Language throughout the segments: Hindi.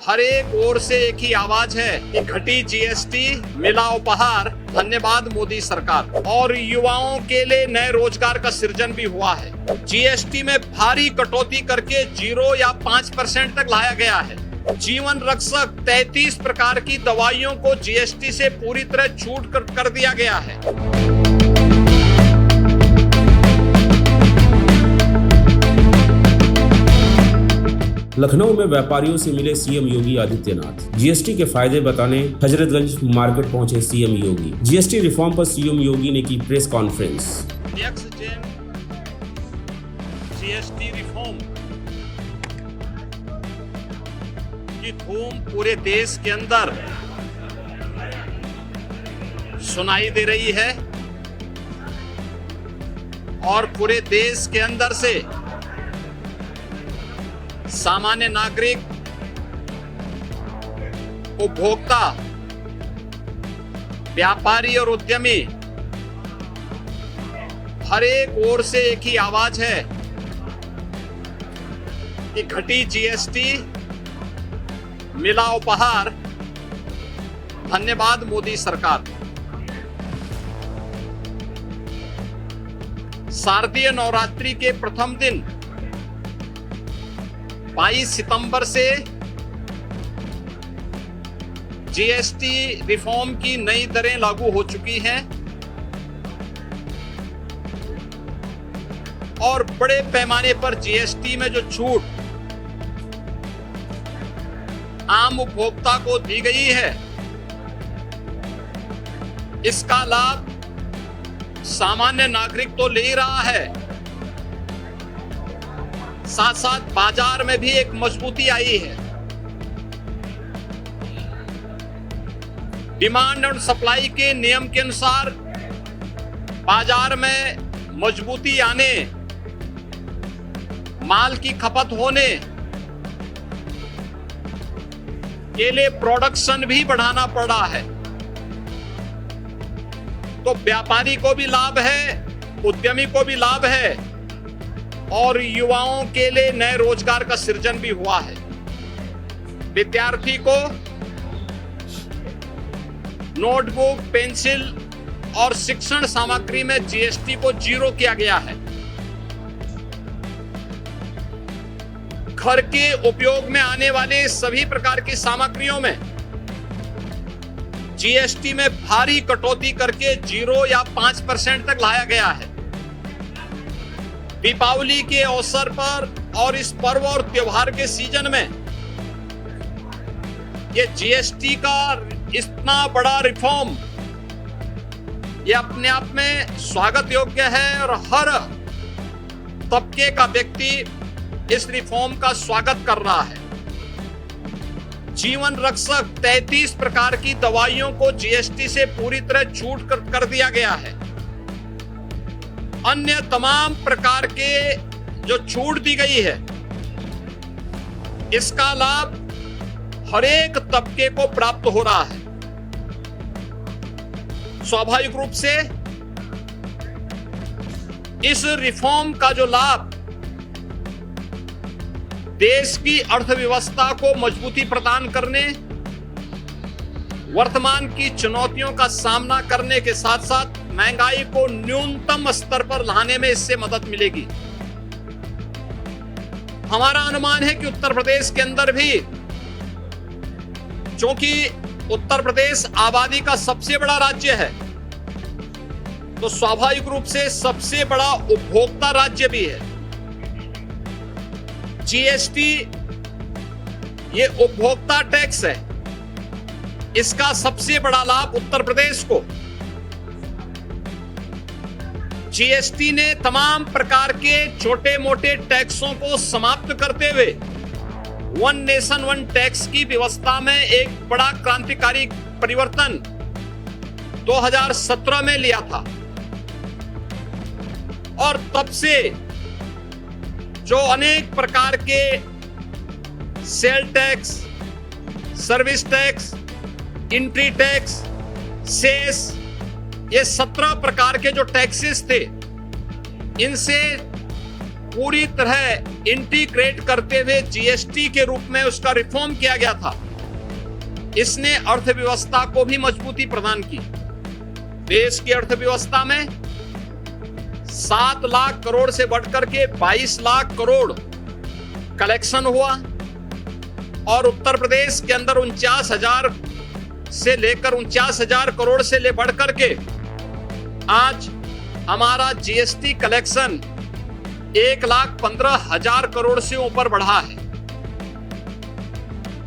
हर एक ओर से एक ही आवाज है कि घटी जीएसटी मिला उपहार, धन्यवाद मोदी सरकार। और युवाओं के लिए नए रोजगार का सृजन भी हुआ है। जीएसटी में भारी कटौती करके 0 या 5% तक लाया गया है। जीवन रक्षक 33 प्रकार की दवाइयों को जीएसटी से पूरी तरह छूट कर दिया गया है। लखनऊ में व्यापारियों से मिले सीएम योगी आदित्यनाथ। जीएसटी के फायदे बताने हजरतगंज मार्केट पहुंचे सीएम योगी। जीएसटी रिफॉर्म पर सीएम योगी ने की प्रेस कॉन्फ्रेंस। जीएसटी रिफॉर्म की धूम पूरे देश के अंदर सुनाई दे रही है और पूरे देश के अंदर से सामान्य नागरिक, उपभोक्ता, व्यापारी और उद्यमी हर एक ओर से एक ही आवाज है कि घटी जीएसटी मिला उपहार, धन्यवाद मोदी सरकार। शारदीय नवरात्रि के प्रथम दिन 22 सितंबर से जीएसटी रिफॉर्म की नई दरें लागू हो चुकी हैं और बड़े पैमाने पर जीएसटी में जो छूट आम उपभोक्ता को दी गई है, इसका लाभ सामान्य नागरिक तो ले ही रहा है, साथ साथ बाजार में भी एक मजबूती आई है। डिमांड और सप्लाई के नियम के अनुसार बाजार में मजबूती आने, माल की खपत होने के लिए प्रोडक्शन भी बढ़ाना पड़ रहा है। तो व्यापारी को भी लाभ है, उद्यमी को भी लाभ है और युवाओं के लिए नए रोजगार का सृजन भी हुआ है। विद्यार्थी को नोटबुक, पेंसिल और शिक्षण सामग्री में जीएसटी को 0 किया गया है। घर के उपयोग में आने वाले सभी प्रकार की सामग्रियों में जीएसटी में भारी कटौती करके 0 या 5% तक लाया गया है। दीपावली के अवसर पर और इस पर्व और त्योहार के सीजन में ये जीएसटी का इतना बड़ा रिफॉर्म ये अपने आप में स्वागत योग्य है और हर तबके का व्यक्ति इस रिफॉर्म का स्वागत कर रहा है। जीवन रक्षक 33 प्रकार की दवाइयों को जीएसटी से पूरी तरह छूट कर दिया गया है। अन्य तमाम प्रकार के जो छूट दी गई है, इसका लाभ हर एक तबके को प्राप्त हो रहा है। स्वाभाविक रूप से इस रिफॉर्म का जो लाभ देश की अर्थव्यवस्था को मजबूती प्रदान करने, वर्तमान की चुनौतियों का सामना करने के साथ साथ महंगाई को न्यूनतम स्तर पर लाने में इससे मदद मिलेगी। हमारा अनुमान है कि उत्तर प्रदेश के अंदर भी, क्योंकि उत्तर प्रदेश आबादी का सबसे बड़ा राज्य है, तो स्वाभाविक रूप से सबसे बड़ा उपभोक्ता राज्य भी है। जीएसटी ये उपभोक्ता टैक्स है, इसका सबसे बड़ा लाभ उत्तर प्रदेश को। जीएसटी ने तमाम प्रकार के छोटे मोटे टैक्सों को समाप्त करते हुए वन नेशन वन टैक्स की व्यवस्था में एक बड़ा क्रांतिकारी परिवर्तन 2017 में लिया था और तब से जो अनेक प्रकार के sale tax, service tax, entry tax, cess, ये 17 प्रकार के जो टैक्सेस थे, इनसे पूरी तरह इंटीग्रेट करते हुए जीएसटी के रूप में उसका रिफॉर्म किया गया था। इसने अर्थव्यवस्था को भी मजबूती प्रदान की। देश की अर्थव्यवस्था में 7 लाख करोड़ से बढ़कर के 22 लाख करोड़ कलेक्शन हुआ और उत्तर प्रदेश के अंदर 49,000 से लेकर 49,000 करोड़ से ले बढ़कर के आज हमारा जीएसटी कलेक्शन 1,15,000 करोड़ से ऊपर बढ़ा है।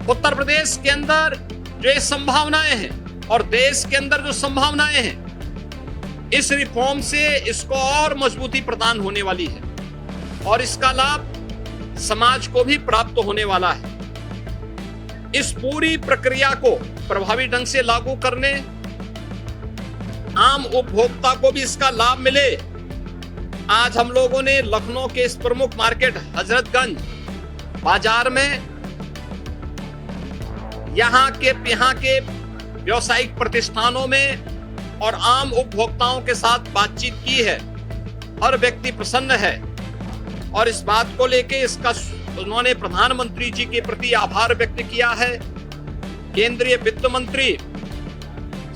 उत्तर प्रदेश के अंदर जो ये संभावनाएं हैं और देश के अंदर जो संभावनाएं हैं, इस रिफॉर्म से इसको और मजबूती प्रदान होने वाली है और इसका लाभ समाज को भी प्राप्त होने वाला है। इस पूरी प्रक्रिया को प्रभावी ढंग से लागू करने, आम उपभोक्ता को भी इसका लाभ मिले। आज हम लोगों ने लखनऊ के इस प्रमुख मार्केट हजरतगंज बाजार में यहाँ के व्यावसायिक प्रतिष्ठानों में और आम उपभोक्ताओं के साथ बातचीत की है। हर व्यक्ति प्रसन्न है और इस बात को लेके उन्होंने प्रधानमंत्री जी के प्रति आभार व्यक्त किया है। केंद्रीय वित्त मंत्री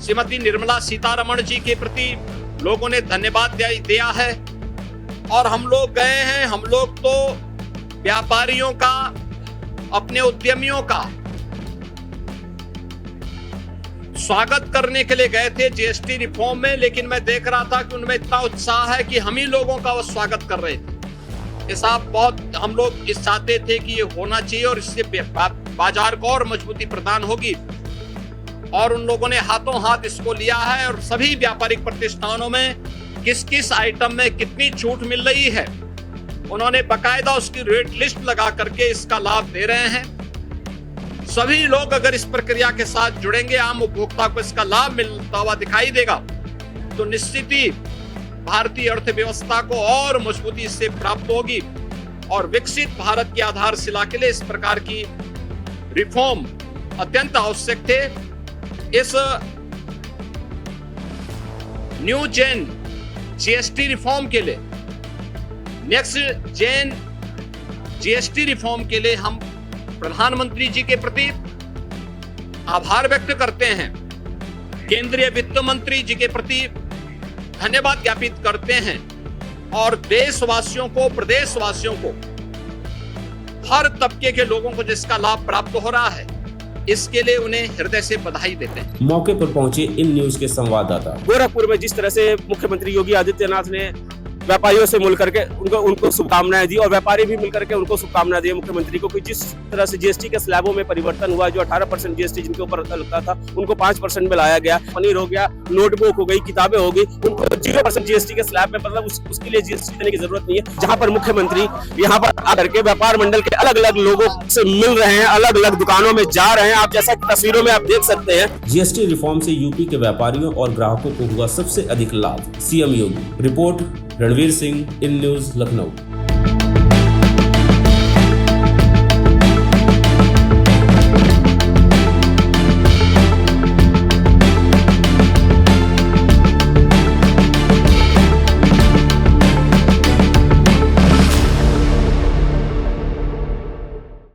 श्रीमती निर्मला सीतारमण जी के प्रति लोगों ने धन्यवाद दिया है और हम लोग गए हैं। हम लोग तो व्यापारियों का, अपने उद्यमियों का स्वागत करने के लिए गए थे जीएसटी रिफॉर्म में, लेकिन मैं देख रहा था कि उनमें इतना उत्साह है कि हम ही लोगों का वो स्वागत कर रहे थे। ये साहब बहुत हम लोग इस चाहते थे कि ये होना चाहिए और इससे बाजार को और मजबूती प्रदान होगी और उन लोगों ने हाथों हाथ इसको लिया है और सभी व्यापारिक प्रतिष्ठानों में किस किस आइटम में कितनी छूट मिल रही है उन्होंने बकायदा उसकी रेट लिस्ट लगा करके इसका लाभ दे रहे हैं। सभी लोग अगर इस प्रक्रिया के साथ जुड़ेंगे, आम उपभोक्ता को इसका लाभ मिलता हुआ दिखाई देगा, तो निश्चित ही भारतीय अर्थव्यवस्था को और मजबूती इससे प्राप्त होगी और विकसित भारत की आधारशिला के लिए इस प्रकार की रिफॉर्म अत्यंत आवश्यक थे। इस न्यू जेन जीएसटी रिफॉर्म के लिए, नेक्स्ट जेन जीएसटी रिफॉर्म के लिए हम प्रधानमंत्री जी के प्रति आभार व्यक्त करते हैं। केंद्रीय वित्त मंत्री जी के प्रति धन्यवाद ज्ञापित करते हैं और देशवासियों को, प्रदेशवासियों को, हर तबके के लोगों को जिसका लाभ प्राप्त हो रहा है, इसके लिए उन्हें हृदय से बधाई देते हैं। मौके पर पहुंचे इन न्यूज के संवाददाता। गोरखपुर में जिस तरह से मुख्यमंत्री योगी आदित्यनाथ ने व्यापारियों से मिल करके उनको शुभकामनाएं दी और व्यापारी भी मिलकर के उनको शुभकामनाएं दी मुख्यमंत्री को, कि जिस तरह से जीएसटी के स्लैबों में परिवर्तन हुआ, जो 18% जीएसटी जिनके ऊपर लगता था उनको 5% में लाया गया, पनीर हो गया, नोटबुक हो गई, किताबें हो गई, उनको 0% जीएसटी के स्लैब में, मतलब उसके लिए जीएसटी देने की जरूरत नहीं है। जहाँ पर मुख्यमंत्री यहाँ पर आकर के व्यापार मंडल के अलग अलग लोगों से मिल रहे हैं, अलग अलग दुकानों में जा रहे हैं, आप जैसा तस्वीरों में आप देख सकते हैं। जीएसटी रिफॉर्म से यूपी के व्यापारियों और ग्राहकों को हुआ सबसे अधिक लाभ। CM Yogi. Report Ranveer Singh, in news, Lucknow.